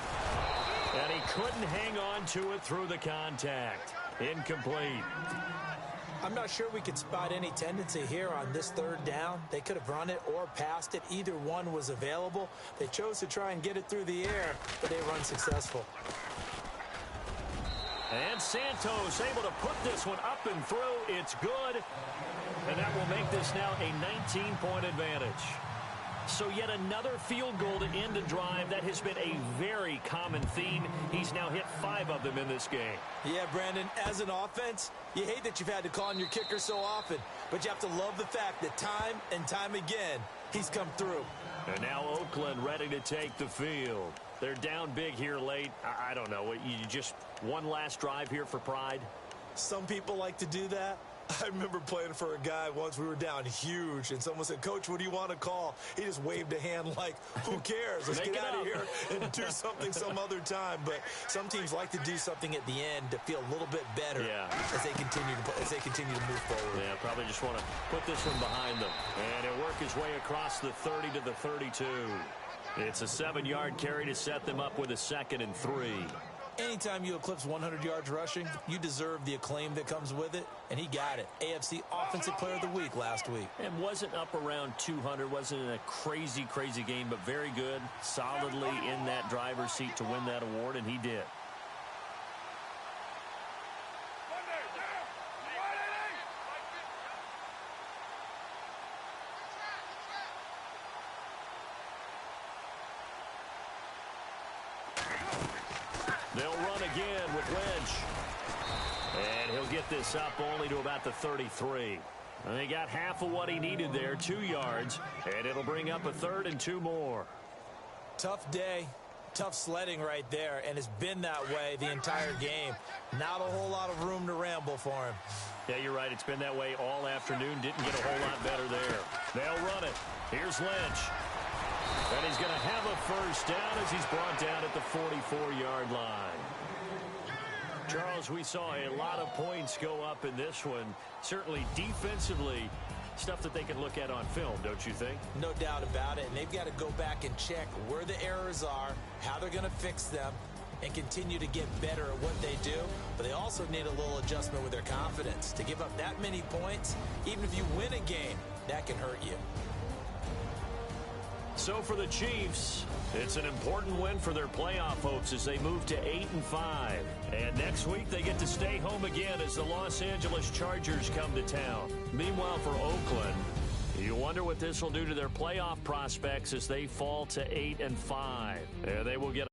And he couldn't hang on to it through the contact. Incomplete. I'm not sure we could spot any tendency here on this 3rd down. They could have run it or passed it. Either one was available. They chose to try and get it through the air, but they were unsuccessful. And Santos able to put this one up and through. It's good. And that will make this now a 19-point advantage. So yet another field goal to end a drive. That has been a very common theme. He's now hit 5 of them in this game. Yeah, Brandon, as an offense, you hate that you've had to call on your kicker so often, but you have to love the fact that time and time again, he's come through. And now Oakland ready to take the field. They're down big here late. I don't know. You just one last drive here for pride? Some people like to do that. I remember playing for a guy once. We were down huge, and someone said, "Coach, what do you want to call?" He just waved a hand like, who cares? Let's get out of here and do something some other time. But some teams like to do something at the end to feel a little bit better as they continue to move forward. Yeah, probably just want to put this one behind them. And he'll work his way across the 30 to the 32. It's a 7-yard carry to set them up with a 2nd and 3. Anytime you eclipse 100 yards rushing, you deserve the acclaim that comes with it, and he got it. AFC Offensive Player of the Week last week. And wasn't up around 200, wasn't in a crazy game, but very good, solidly in that driver's seat to win that award, and he did. They'll run again with Lynch. And he'll get this up only to about the 33. And they got half of what he needed there, 2 yards. And it'll bring up a 3rd and 2 more. Tough day, tough sledding right there, and it's been that way the entire game. Not a whole lot of room to ramble for him. Yeah, you're right. It's been that way all afternoon. Didn't get a whole lot better there. They'll run it. Here's Lynch. And he's going to have a first down as he's brought down at the 44-yard line. Charles, we saw a lot of points go up in this one. Certainly defensively, stuff that they can look at on film, don't you think? No doubt about it. And they've got to go back and check where the errors are, how they're going to fix them, and continue to get better at what they do. But they also need a little adjustment with their confidence. To give up that many points, even if you win a game, that can hurt you. So for the Chiefs, it's an important win for their playoff hopes as they move to 8-5. And next week they get to stay home again as the Los Angeles Chargers come to town. Meanwhile for Oakland, you wonder what this will do to their playoff prospects as they fall to 8-5. And they will get